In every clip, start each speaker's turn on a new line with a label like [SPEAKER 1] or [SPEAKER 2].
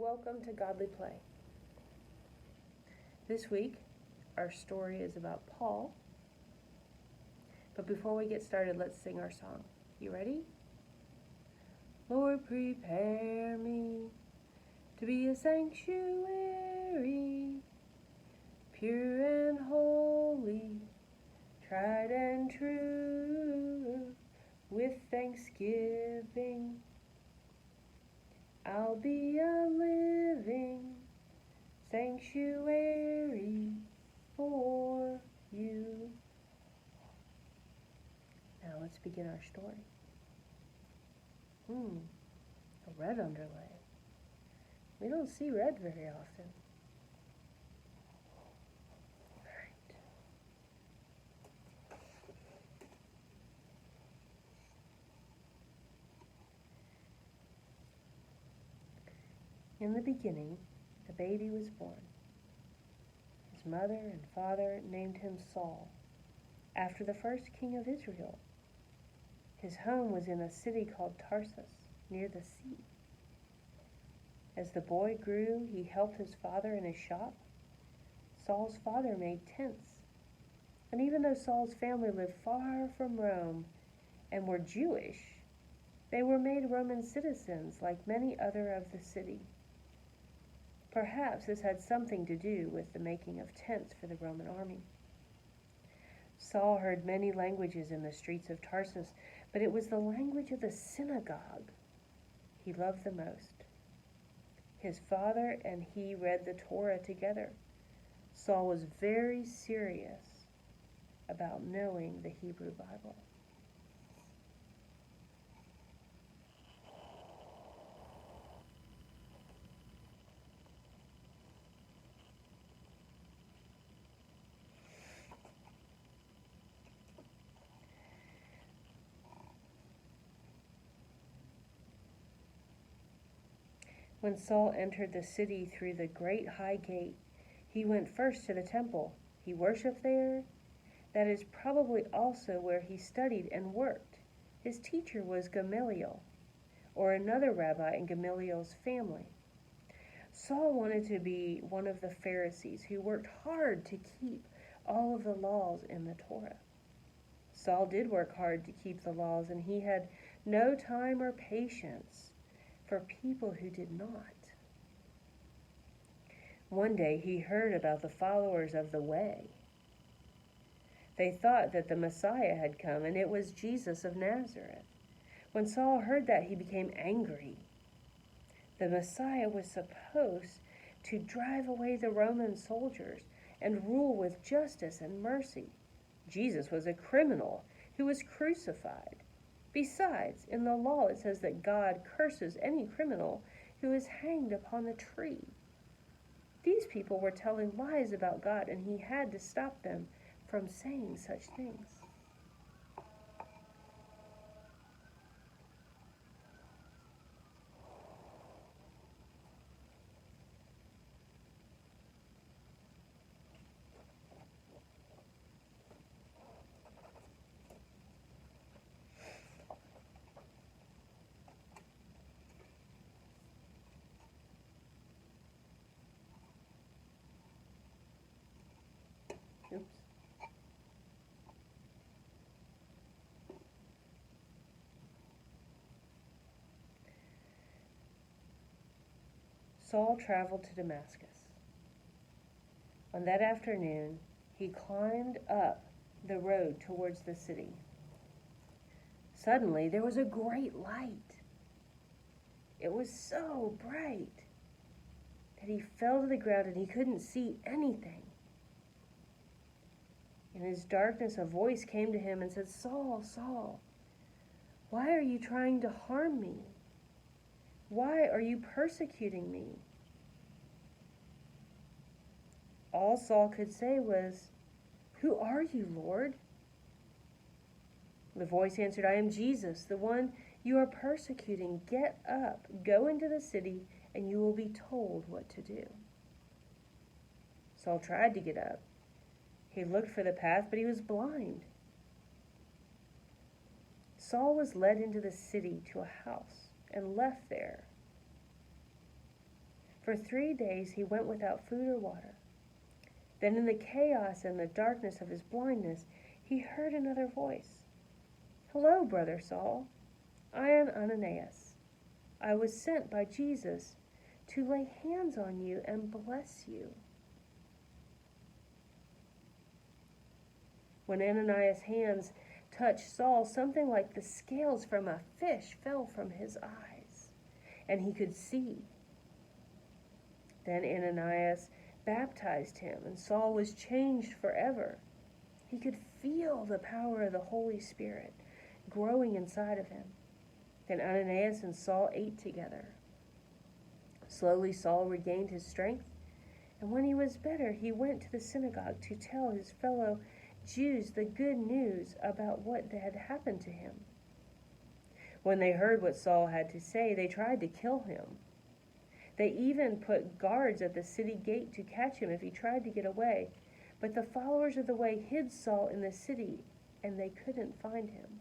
[SPEAKER 1] welcome to Godly Play. This week, our story is about Paul. But before we get started, let's sing our song. You ready? Lord, prepare me to be a sanctuary, pure and holy, tried and true. With thanksgiving, I'll be a living sanctuary for you. Now let's begin our story. A red underlay. We don't see red very often. Alright. In the beginning, a baby was born. His mother and father named him Saul, after the first king of Israel. His home was in a city called Tarsus, near the sea. As the boy grew, he helped his father in his shop. Saul's father made tents. And even though Saul's family lived far from Rome and were Jewish, they were made Roman citizens like many other of the city. Perhaps this had something to do with the making of tents for the Roman army. Saul heard many languages in the streets of Tarsus, but it was the language of the synagogue he loved the most. His father and he read the Torah together. Saul was very serious about knowing the Hebrew Bible. When Saul entered the city through the great high gate, he went first to the temple. He worshipped there. That is probably also where he studied and worked. His teacher was Gamaliel, or another rabbi in Gamaliel's family. Saul wanted to be one of the Pharisees who worked hard to keep all of the laws in the Torah. Saul did work hard to keep the laws, and he had no time or patience for people who did not. One day he heard about the followers of the Way. They thought that the Messiah had come, and it was Jesus of Nazareth. When Saul heard that, he became angry. The Messiah was supposed to drive away the Roman soldiers and rule with justice and mercy. Jesus was a criminal who was crucified. Besides, in the law it says that God curses any criminal who is hanged upon a tree. These people were telling lies about God, and he had to stop them from saying such things. Oops. Saul traveled to Damascus. On that afternoon, he climbed up the road towards the city. Suddenly, there was a great light. It was so bright that he fell to the ground and he couldn't see anything. In his darkness, a voice came to him and said, "Saul, Saul, why are you trying to harm me? Why are you persecuting me?" All Saul could say was, "Who are you, Lord?" The voice answered, "I am Jesus, the one you are persecuting. Get up, go into the city, and you will be told what to do." Saul tried to get up. He looked for the path, but he was blind. Saul was led into the city to a house and left there. For 3 days he went without food or water. Then in the chaos and the darkness of his blindness, he heard another voice. "Hello, Brother Saul. I am Ananias. I was sent by Jesus to lay hands on you and bless you." When Ananias' hands touched Saul, something like the scales from a fish fell from his eyes, and he could see. Then Ananias baptized him, and Saul was changed forever. He could feel the power of the Holy Spirit growing inside of him. Then Ananias and Saul ate together. Slowly Saul regained his strength, and when he was better, he went to the synagogue to tell his fellow Jews the good news about what had happened to him. When they heard what Saul had to say, they tried to kill him. They even put guards at the city gate to catch him if he tried to get away. But the followers of the way hid Saul in the city, and they couldn't find him.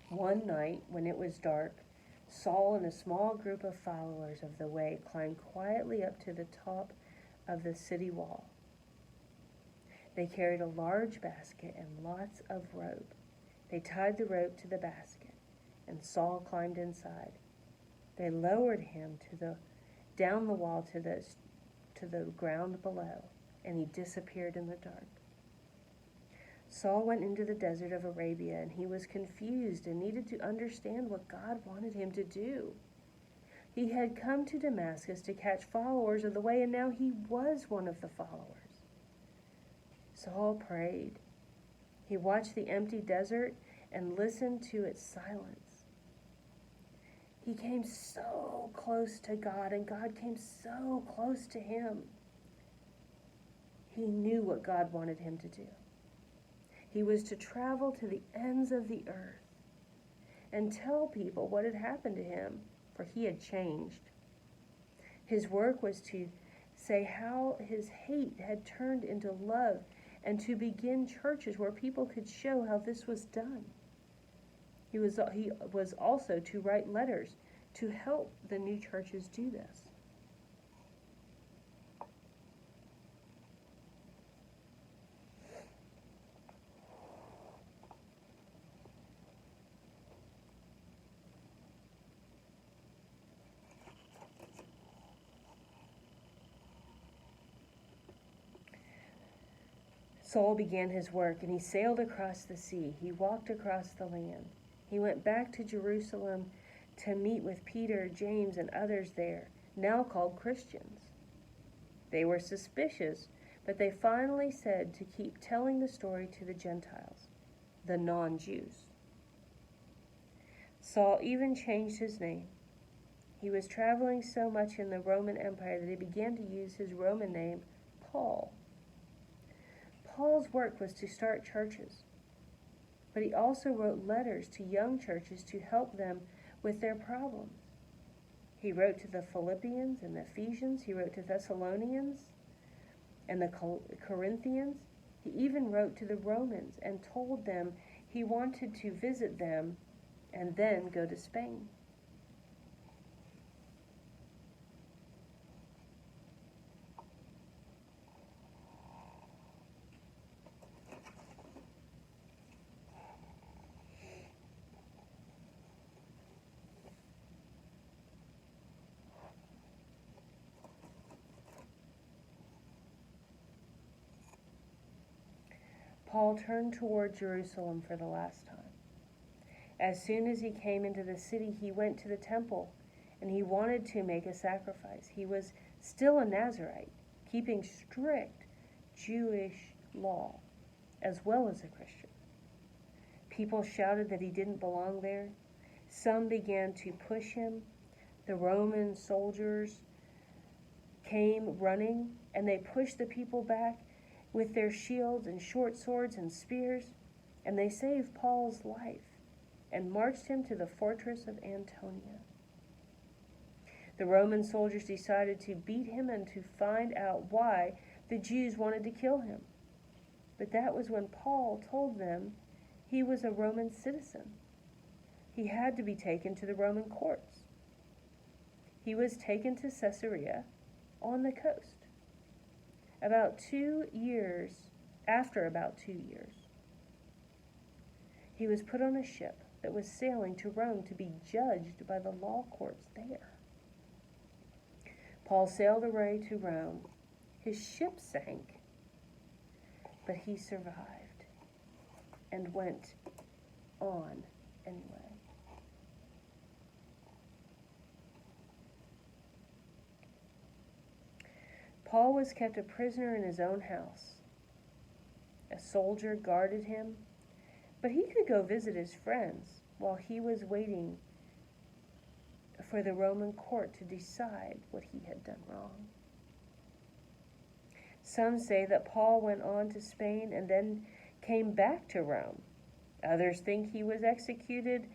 [SPEAKER 1] One night, when it was dark, Saul and a small group of followers of the way climbed quietly up to the top of the city wall. They carried a large basket and lots of rope. They tied the rope to the basket, and Saul climbed inside. They lowered him down the wall to the ground below, and he disappeared in the dark. Saul went into the desert of Arabia, and he was confused and needed to understand what God wanted him to do. He had come to Damascus to catch followers of the way, and now he was one of the followers. Saul prayed. He watched the empty desert and listened to its silence. He came so close to God, and God came so close to him. He knew what God wanted him to do. He was to travel to the ends of the earth and tell people what had happened to him, for he had changed. His work was to say how his hate had turned into love and to begin churches where people could show how this was done. He was also to write letters to help the new churches do this. Saul began his work, and he sailed across the sea. He walked across the land. He went back to Jerusalem to meet with Peter, James, and others there, now called Christians. They were suspicious, but they finally said to keep telling the story to the Gentiles, the non-Jews. Saul even changed his name. He was traveling so much in the Roman Empire that he began to use his Roman name, Paul. Paul's work was to start churches, but he also wrote letters to young churches to help them with their problems. He wrote to the Philippians and the Ephesians. He wrote to Thessalonians and the Corinthians. He even wrote to the Romans and told them he wanted to visit them and then go to Spain. Paul turned toward Jerusalem for the last time. As soon as he came into the city, he went to the temple, and he wanted to make a sacrifice. He was still a Nazirite, keeping strict Jewish law, as well as a Christian. People shouted that he didn't belong there. Some began to push him. The Roman soldiers came running, and they pushed the people back with their shields and short swords and spears, and they saved Paul's life and marched him to the fortress of Antonia. The Roman soldiers decided to beat him and to find out why the Jews wanted to kill him. But that was when Paul told them he was a Roman citizen. He had to be taken to the Roman courts. He was taken to Caesarea on the coast. After about 2 years, he was put on a ship that was sailing to Rome to be judged by the law courts there. Paul sailed away to Rome. His ship sank, but he survived and went on anyway. Paul was kept a prisoner in his own house. A soldier guarded him, but he could go visit his friends while he was waiting for the Roman court to decide what he had done wrong. Some say that Paul went on to Spain and then came back to Rome. Others think he was executed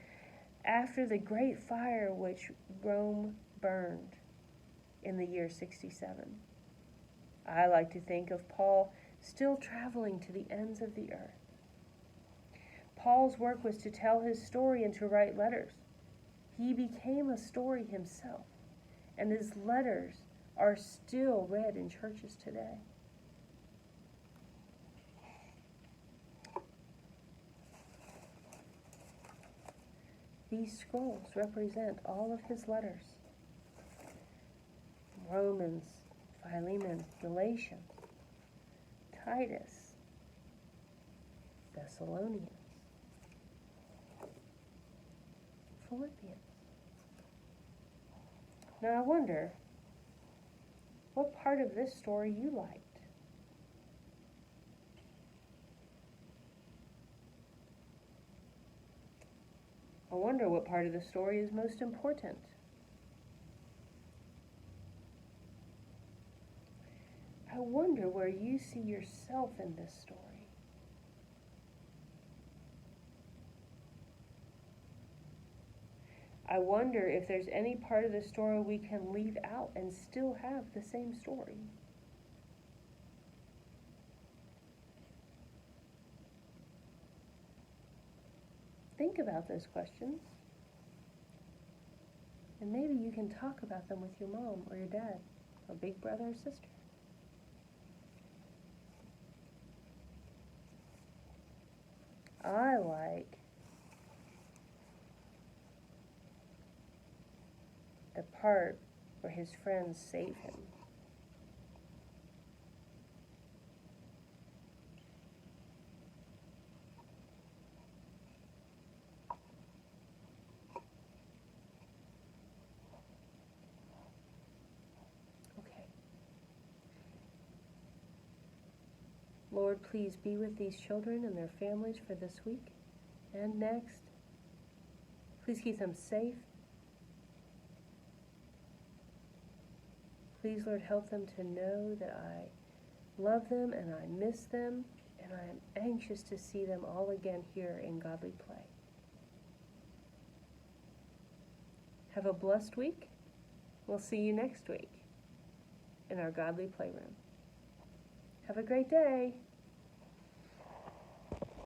[SPEAKER 1] after the great fire which Rome burned in the year 67. I like to think of Paul still traveling to the ends of the earth. Paul's work was to tell his story and to write letters. He became a story himself, and his letters are still read in churches today. These scrolls represent all of his letters. Romans, Philemon, Galatians, Titus, Thessalonians, Philippians. Now I wonder what part of this story you liked. I wonder what part of the story is most important. I wonder where you see yourself in this story. I wonder if there's any part of the story we can leave out and still have the same story. Think about those questions, and maybe you can talk about them with your mom or your dad or big brother or sister. I like the part where his friends save him. Okay. Lord, please be with these children and their families for this week and next. Please keep them safe. Please, Lord, help them to know that I love them and I miss them, and I am anxious to see them all again here in Godly Play. Have a blessed week. We'll see you next week in our Godly Playroom. Have a great day.